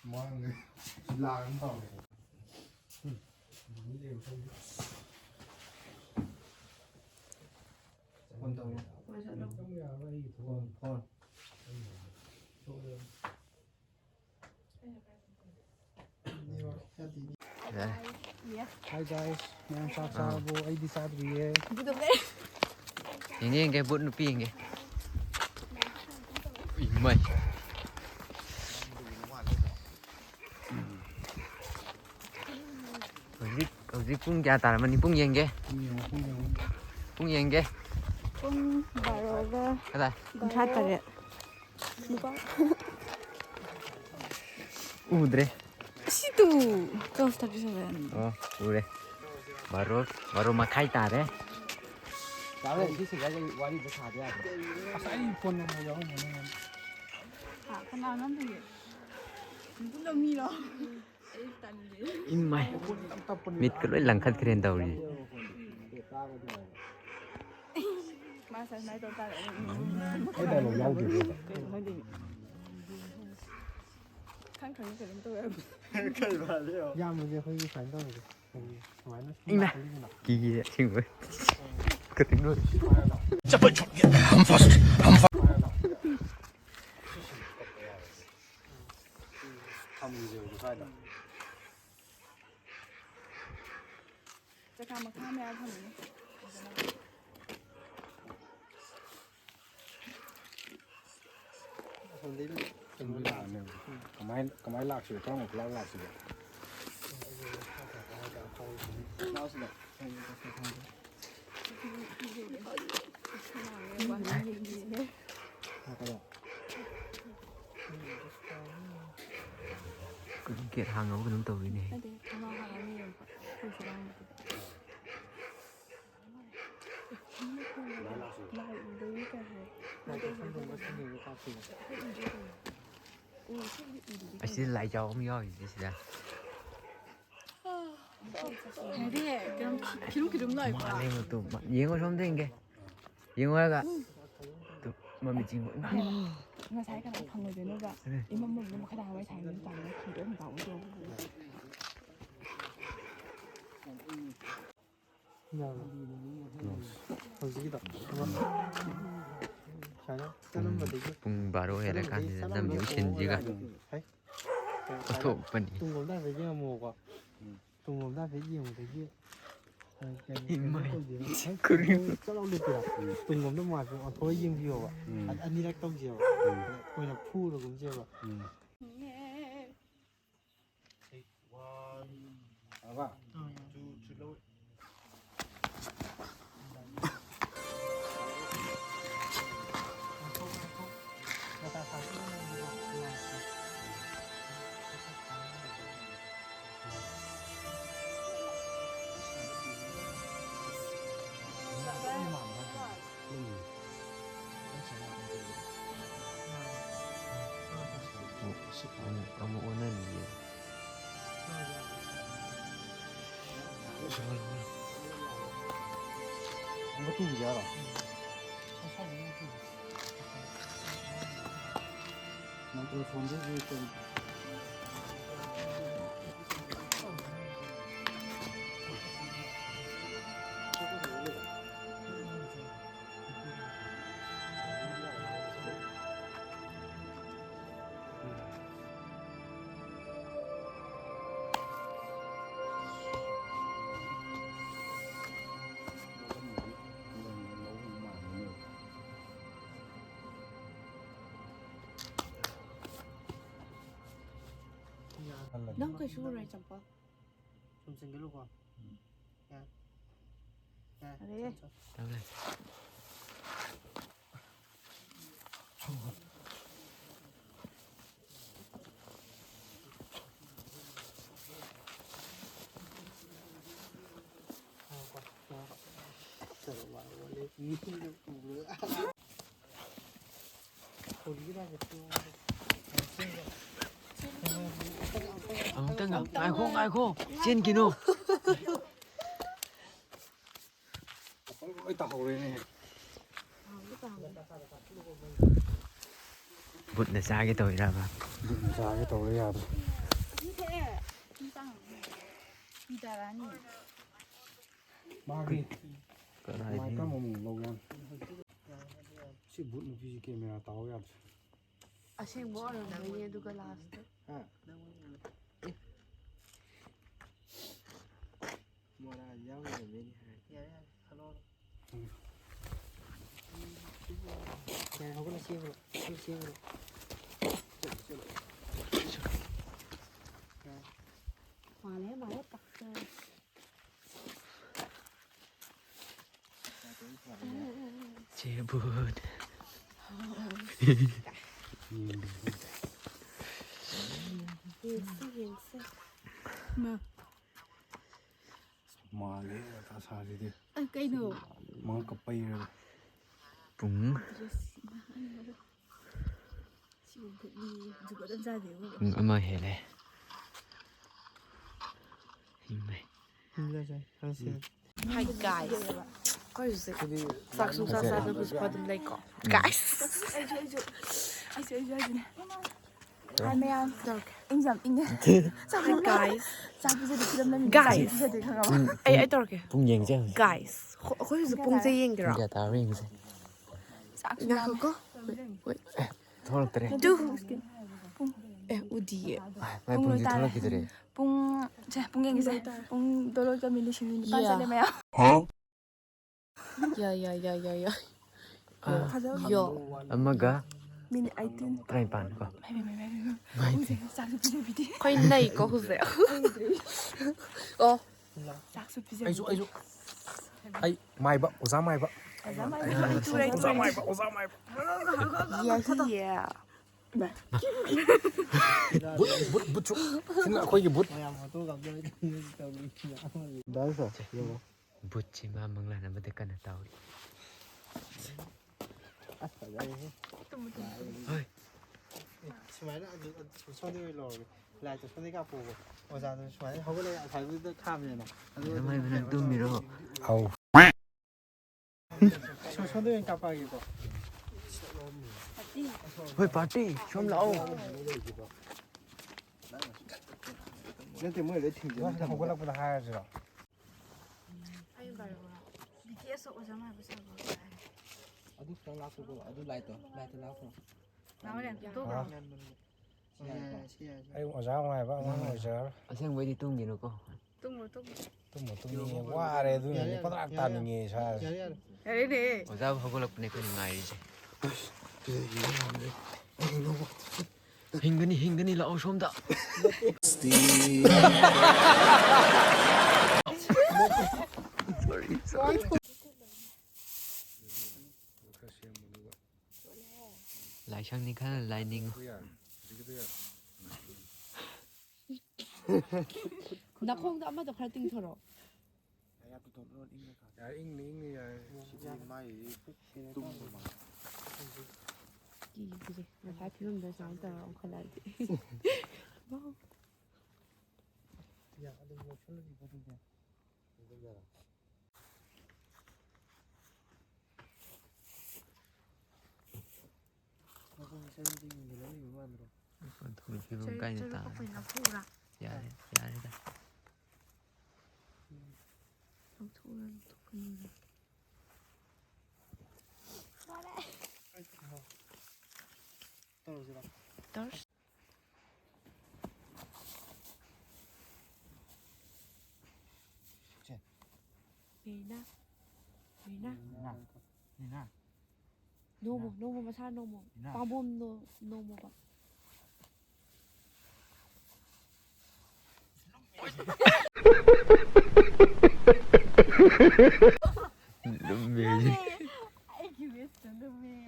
Mang người làm không? con tàu con Hi guys, मैं साथ वो आई साथ भी है อย่างนี้ยังไงบุญปียังไงอีไม่เอาสิปุ้งยาตามันนี่ปุ้งยังไงปุ้งยังไง ปุ้งบาโรก็ อะไร กุนทัดไปเลยดูป่ะ อู้เดร สิตูก็สตาร์ทเลย อ๋ออู้เดบารุมาไข่ตาเด้ Cháu nàyที่สุดแล้วจะวันนี้จะขาดยากอาศัยคนมาย้อมเหมือนกัน ขาขนาดนั้นเลยมันก็มีหรอไอ้ตันเลย อีไม่มิดก็เลยหลังคัดเครนเตาดี มา 마사 나이도 따라. အဲ့တယ်လို့ရောက်ပြီလို့ 看可能可能都要。可以吧？这样。要么就会传到的，完了。应该记忆的新闻，可挺多。他们就不快的。再看嘛，看没有他们。Không biết làm nào. Có máy lạc sửa trong một lát lạc sửa. Cũng kiệt hàng ngấu cái nấm tàu này. Anh xin lại cho ông rồi gì đó. 그래, 그럼 기름기름 넣을 거야. mà lên một tụ mà giếng có sống thế giếng có cả tụ mà mình chỉ muốn nga sai ka nang phangoi de ga imam mum mo khada wai sai min tang ki de ba wo do cùng bà đôi là cái nằm yếu trên gì cả có thổ phần tung gồm ra phải cái mồ quá tung gồm ra phải gì một cái kia cho nó được rồi tung gồm nó ngoài phải thôi riêng nhiều ạ anh đi lắc tông nhiều coi là phu rồi cũng nhiều ạ Vâng. ông muốn nên gì Không có tu gì đâu. Nó tôi phun rất vui tên. Nóng cái số rồi chẳng có. 좀 생길로 봐. 야. 야. 그래. đâu đây ông tăng ai khô trên kia nô Ôi tàu đây này. vụt là xa cái tội ra mà Đừng ra cái tàu đây à. 이게 진짜 이다라니 Ba đi. cỡ này Mai thì các mồm lâu gan. Chỉ bút một cái camera tàu ra. 아생 뭐 하는 거야? 누가 나왔어? 뭐라 야옹이 메니 야야 하노 야 하고는 시행으로 시행으로 말해 말해 딱. chế bút 인스. 뭐 Mà lấy ta xa đi đi. cây đồ Mà cặp bay rồi. búng 지금 이 누가 던져야 돼요 búng mà hệ này hình mày 힘내자 한시 Hi guys. 거기서 싹둑 싸는 그 받은 레이거. Guys. 하면 인정 인정. Guys. 자기들이 그런 놈이 Guys. 자기들이 그런 거. Ay 떨게. 뿡 얘기자. Guys. 거기서 봉제 얘기라. 야 다링세. 나 그거? 돌아들래. 두. 에 어디에? 말 뿡지 돌아기들래. 뽕, 자, 뽕갱이세. 뽕 놀러가 밀리시는 야. 반살래매요. 야야야야야. 가져. 요. 엄마가 미니 아이템. 프라이팬 거. 뽕세, 싹수 비비디. 거의 나 이거 보세요. 싹수 비비디. 아이소 아이 마이바 오자 마이바 오자 마이바 야. 붓 신나 거기 붓 나서 붙지 마 먹라나 뭐대까나 따오리. 주말에 손이 올라오고 lại cho 손이 가고 오자도 주말에 하고래 발부터 카면은 정말 그냥 dum미로. 아우 손이 깜빡이고 헐 파티 좀 나오. 근데 뭐 이래 튕겨 하고라보다 하야죠 BTS 오자마 무슨 거. 아주 좀 나쁘고 아주 라이트 나고 나오래 또 그럼. 아이 오자 마이바 오자 어생베디 뚱기노 거. 똥물. tumtumni ware du ni padrak ta ni sa 야래네. 어자부 하고락분에 그니 말이지. 힝그니 라오 솜다. 라이샹니 칸 라이닝. 나 콩도 아마도 갈등처럼. ya ing ya 그지. 나 필요면 돼. 상다 안 갈라지. 야 아주 뭐 철로 입어도 하고 세는 게 너무 많으로 돈이 기분 까이다. 있나 보라. 야래다. 토는 토큰. 떨어지라 떨스. Nina. Nomo masyado nomo. Pabom nomo ba? 룸메지.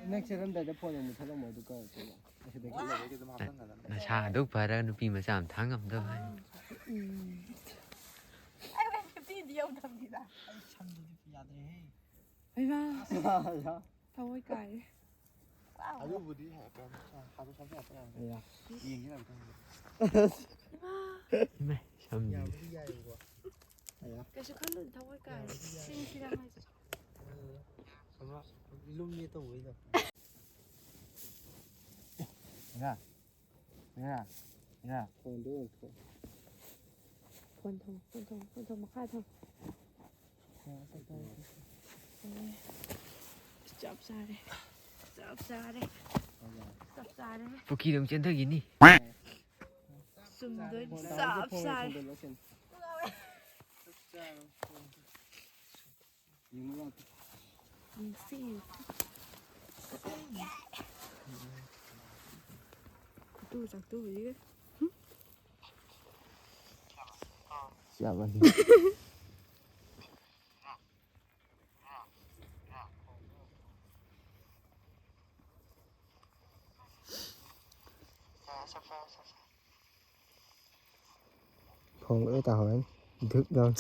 넥스트 런데 폰에 사람 모두 거 저거 그래서 내가 얘기 좀 하던 거다 나 샤도 바라 누피 마삼 당감도. 야 더울 까이. 아주 부디 약간 하루 살지 않더라. 야 이 얘기나 그런 네, 참. 야 우리 야 이거 야 계속 하는 더울 까이. 신시장하지. 아마 일룸이 또 왜이다 야 돈도 본통 막 하통. 짭짤해. 부키 좀 찐득이니. 숨들 쌉쌀. 씨. 또 이게. 시아만. không có tao hỏi thức đâu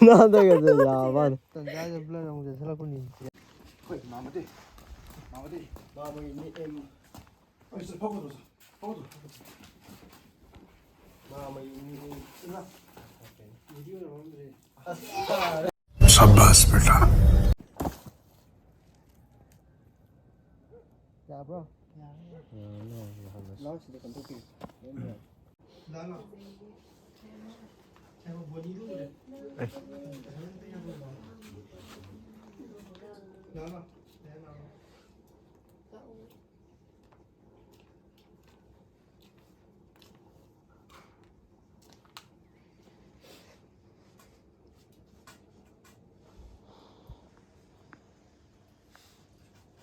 nó đây là giờ ba tận ra cho lên ông giờ sẽ là con nhìn 거기 마무리. 마음이 em 어디서 파고들어. 마음이 쓰나 이디오 여러분들이 shabbas beta ꯌꯥꯕ꯭ꯔꯣ ꯂꯥꯎ ꯁꯤꯗ ꯀꯟꯊꯣꯛꯄꯤ ꯂꯥꯎ ꯂꯥꯎ ꯕꯣꯗꯤꯗꯨ ꯎꯔꯦ ꯂꯥꯎ ꯂꯥꯎ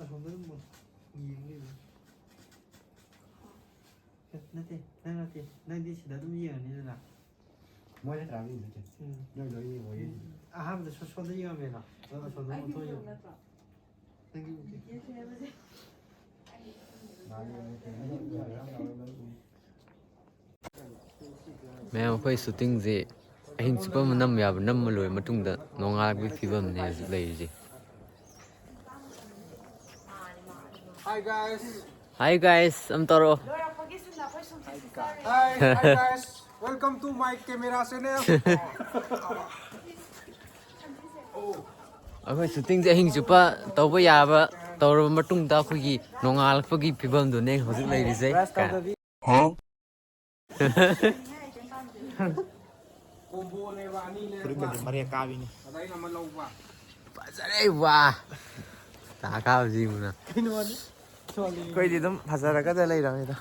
ꯑꯁꯣꯝꯗ ꯑꯗꯨꯝ ꯌꯦꯡꯉ ꯅꯠꯇꯦ ꯅꯠꯇꯦ ꯅꯪꯗꯤ ꯁꯤꯗ ꯑꯗꯨꯝ ꯌꯦꯡꯉꯅꯤꯗꯅ ꯃꯣꯏꯅ ꯇ꯭ꯔꯥꯕꯦꯜ ꯅꯠꯇꯦ ꯅꯣꯏ ꯂꯣꯏ ꯌꯦꯡꯉꯣ ꯑꯍꯥꯟꯕꯗ ꯁꯣꯝꯗ ꯌꯦꯡꯉꯝꯃꯦꯅ ꯑꯗꯨꯒ ꯁꯣꯝꯗ ꯑꯣꯟꯊꯣꯛ ꯌꯦꯡꯉ ꯅꯪꯒꯤ ꯃꯌꯥꯝ ꯑꯩꯈꯣꯏ ꯁꯨꯇꯤꯡꯁꯦ ꯑꯍꯤꯡ ꯆꯨꯞꯄ ꯑꯃ ꯅꯝ ꯌꯥꯕ ꯅꯝꯃ ꯂꯣꯏꯔ ꯃꯇꯨꯡꯗ ꯅꯣꯡꯉꯥꯜꯂꯛꯄꯒꯤ ꯐꯤꯕꯝꯅꯦ ꯍꯧꯖꯤꯛ ꯂꯩꯔꯤꯁꯦ. Hi guys. Hi guys, ꯇꯧꯔꯛꯑꯣ. Hi guys. Welcome to my camera channel. ꯑꯩꯈꯣꯏ ꯁꯨꯇꯤꯡꯁꯦ ꯑꯍꯤꯡ ꯆꯨꯞꯄ ꯇꯧꯕ ꯌꯥꯕ ꯇꯧꯔꯕ ꯃꯇꯨꯡꯗ ꯑꯩꯈꯣꯏꯒꯤ ꯅꯣꯡꯉꯥꯜꯂꯛꯄꯒꯤ ꯐꯤꯕꯝꯗꯨꯅꯦ ꯍꯧꯖꯤꯛ ꯂꯩꯔꯤꯁꯦ. ꯀꯣꯝꯕꯣꯅꯦꯕ ꯑꯅꯤ ꯐꯨꯔꯤꯠꯀꯁꯦ ꯃꯔꯦꯛ ꯀꯥꯕꯤꯅꯤ. ꯑꯗ ꯑꯩꯅ ꯑꯃ ꯂꯧꯕ. ꯐꯖꯔꯦ ꯋꯥ. ꯇꯥ ꯀꯥꯕꯁꯤꯕꯨꯅ. ꯑꯩꯈꯣꯏꯗꯤ ꯑꯗꯨꯝ ꯐꯖꯔꯒꯗ ꯂꯩꯔꯕꯅꯤꯗ.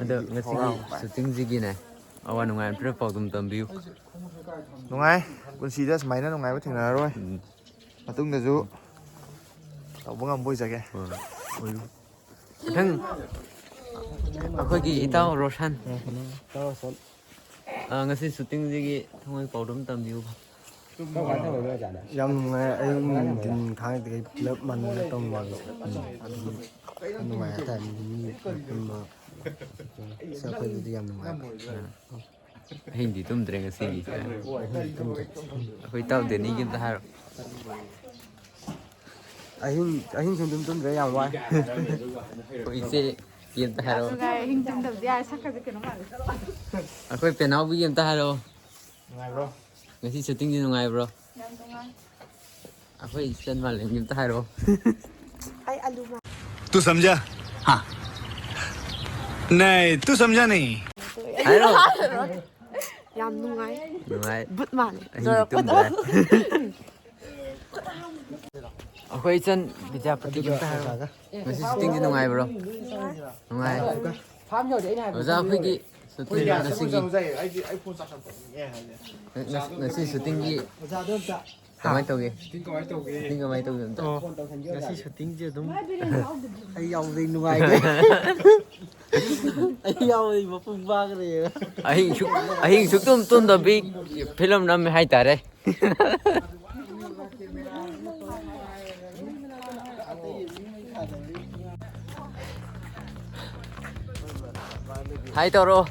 ꯑꯗꯣ ꯉꯁꯤꯒꯤ ꯁꯨꯇꯤꯡꯁꯤꯒꯤꯅꯦ ꯑꯋꯥ ꯅꯨꯡꯉꯥꯏ ꯐꯔ ꯄꯥꯎꯗꯝ ꯇꯝꯕꯤꯌꯨ. ꯅꯨꯡꯉꯥꯏ. ꯄꯨꯟꯁꯤꯗ ꯁꯨꯃꯥꯏꯅ ꯅꯨꯡꯉꯥꯏꯕ ꯊꯦꯡꯅꯔꯔꯣꯏ. ꯃꯇꯨꯡꯗꯁꯨ ꯇꯧꯕ ꯉꯝꯕ ꯑꯣꯏꯖꯒꯦ. ꯃꯊꯪ ꯑꯩꯈꯣꯏꯒꯤ ꯏꯇꯥꯎ ꯔꯣꯁꯟ ꯉꯁꯤ ꯁꯨꯇꯤꯡꯁꯤꯒꯤ ꯊꯃꯣꯏ ꯄꯥꯎꯗꯝ ꯇꯝꯕꯤꯌꯨ. ꯌꯥꯝ ꯅꯨꯡꯉꯥꯏ ꯑꯌꯨꯛ ꯅꯨꯡꯊꯤꯟ ꯊꯥꯡꯉꯩ ꯄꯨꯂꯞ ꯃꯥꯟꯅꯅ ꯇꯧꯃꯤꯟꯅꯕꯁꯦ ꯑꯗꯨꯒꯤ ꯌꯥꯝ ꯅꯨꯡꯉꯥꯏ ꯍꯥꯏꯇꯥꯔꯦ ꯃꯤ ꯄꯨꯟꯕ ꯑꯩꯈꯣꯏꯗꯗꯤ ꯌꯥꯝ ꯅꯨꯡꯉꯥꯏ. ꯑꯍꯤꯡꯗꯤ ꯇꯨꯝꯗ꯭ꯔꯦ ꯉꯁꯤꯒꯤ. ꯑꯩꯈꯣꯏ ꯏꯇꯥꯎ ꯗꯦꯅꯤꯒꯤ ꯑꯝꯇ ꯍꯥꯏꯔꯣ. ꯑꯍꯤꯡ ꯁꯨꯡꯇꯨꯝ ꯇꯨꯝꯗ꯭ꯔꯦ ꯌꯥꯝ ꯋꯥꯏ. ꯑꯩꯈꯣꯏ ꯏꯆꯦ ꯑꯝꯇ ꯍꯥꯏꯔꯛꯑꯣ. ꯑꯍꯤꯡ ꯇꯨꯝꯗꯕꯗꯤ ꯌꯥꯔꯦ ꯁꯛꯀꯁꯦ ꯀꯩꯅꯣ ꯃꯥꯜꯂꯦ. ꯑꯩꯈꯣꯏ ꯄꯦꯅꯥꯎꯕꯤ ꯑꯝꯇ ꯍꯥꯏꯔꯛꯑꯣ. ꯅꯨꯡꯉꯥꯏꯕ꯭ꯔꯣ? ꯉꯁꯤ ꯁꯨꯇꯤꯡꯁꯤ ꯅꯨꯡꯉꯥꯏꯕ꯭ꯔꯣ? ꯌꯥꯝ ꯅꯨꯡꯉꯥꯏ. ꯑꯩꯈꯣꯏ ꯏꯆꯟ ꯃꯥꯂꯦꯝꯒꯤ ꯑꯝꯇ ꯍꯥꯏꯔꯛꯑꯣ. ꯑꯩ ꯑꯂꯨ तू समझा? हाँ. नहीं, तू समझा नहीं. ꯍꯥꯏꯔꯣ. ꯌꯥꯝ ꯅꯨꯡꯉꯥꯏ. ꯅꯨꯡꯉꯥꯏ. ꯕꯨꯠ ꯃꯥꯜꯂꯦ. ꯑꯍꯤꯡꯗꯤ ꯇꯨꯝꯗ꯭ꯔꯦ. ꯑꯩꯈꯣꯏ ꯏꯆꯟ ꯕꯤꯗ꯭ꯌꯥꯄꯇꯤꯒꯤ ꯑꯝꯇ ꯍꯥꯏꯔꯛꯑꯣ. ꯉꯁꯤ ꯁꯨꯇꯤꯡꯁꯤ ꯅꯨꯡꯉꯥꯏꯕ꯭ꯔꯣ? ꯅꯨꯡꯉꯥꯏ. ꯑꯣꯖꯥ ꯑꯩꯈꯣꯏꯒꯤ ꯁꯨꯇꯤꯡ ꯉꯁꯤ ꯁꯨꯇꯤꯡꯒꯤ ꯀꯃꯥꯏꯅ ꯇꯧꯒꯦ? ꯁꯨꯇꯤꯡ ꯀꯃꯥꯏꯅ ꯇꯧꯒꯦ ꯑꯝꯇ? ꯉꯁꯤ ꯁꯨꯇꯤꯡꯁꯦ ꯑꯗꯨꯝ ꯑꯩ ꯌꯥꯎꯕꯗꯩ ꯅꯨꯡꯉꯥꯏꯈ꯭ರೆ. ꯑꯩ ꯌꯥꯎꯕꯗꯩ ꯃꯄꯨꯡ ꯐꯥꯈ꯭ꯔꯦ. ꯑꯍꯤꯡ ꯁꯨꯛꯇꯨꯝ ꯇꯨꯝꯗꯕꯤ ꯐꯤꯂꯝ ꯅꯝꯃꯦ ꯍꯥꯏꯇꯥꯔꯦ. ꯍꯥꯏ ꯇꯧꯔꯣ.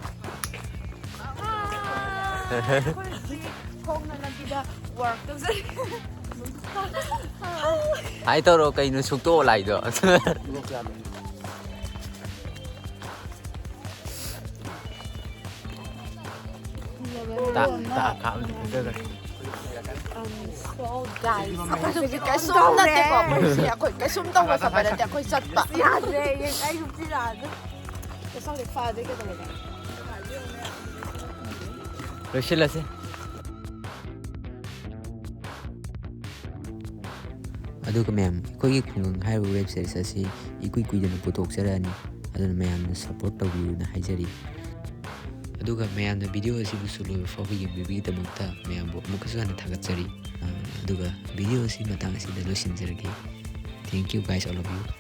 ꯈꯣꯡꯅ ꯂꯝꯕꯤꯗ ꯋꯥꯔꯛ ꯇꯧꯖꯔꯤ. ꯍꯥꯏ ꯇꯧꯔꯣ ꯀꯩꯅꯣ ꯁꯨꯛꯇꯣꯛꯑꯣ ꯂꯥꯏꯗꯣ. ꯑꯩꯈꯣꯏ ꯀꯩꯁꯨꯝ ꯇꯧꯕ ꯆꯠꯄ ꯅꯠꯇꯦ ꯑꯩꯈꯣꯏ ꯆꯠꯄ. ꯌꯥꯗ꯭ꯔꯦ ꯑꯩ ꯅꯨꯄꯤ ꯂꯥꯛꯑꯒ ꯀꯩꯁꯨꯝꯗꯤ ꯐꯗꯦ ꯀꯩꯗꯧꯔꯒꯦ. ꯂꯣꯏꯁꯤꯜꯂꯁꯤ. ꯑꯗꯨꯒ ꯃꯌꯥꯝ ꯑꯩꯈꯣꯏꯒꯤ ꯈꯨꯡꯒꯪ ꯍꯥꯏꯔꯤꯕ ꯋꯦꯕ ꯁꯤꯔꯤꯁ ꯑꯁꯤ ꯏꯀꯨꯏ ꯀꯨꯏꯗꯅ ꯄꯨꯊꯣꯛꯆꯔꯛꯑꯅꯤ. ꯑꯗꯨꯅ ꯃꯌꯥꯝꯅ ꯁꯞꯄꯣꯔꯠ ꯇꯧꯕꯤꯌꯨꯅ ꯍꯥꯏꯖꯔꯤ. ꯑꯗꯨꯒ ꯃꯌꯥꯝꯅ ꯚꯤꯗꯤꯑꯣ ꯑꯁꯤꯕꯨꯁꯨ ꯂꯣꯏꯕ ꯐꯥꯎꯕ ꯌꯦꯡꯕꯤꯕꯒꯤꯗꯃꯛꯇ ꯃꯌꯥꯝꯕꯨ ꯑꯃꯨꯛꯀꯁꯨ ꯍꯟꯅ ꯊꯥꯒꯠꯆꯔꯤ. ꯑꯗꯨꯒ ꯚꯤꯗꯤꯑꯣ ꯑꯁꯤ ꯃꯇꯥꯡ ꯑꯁꯤꯗ ꯂꯣꯏꯁꯤꯟꯖꯔꯒꯦ. Thank you guys all of U.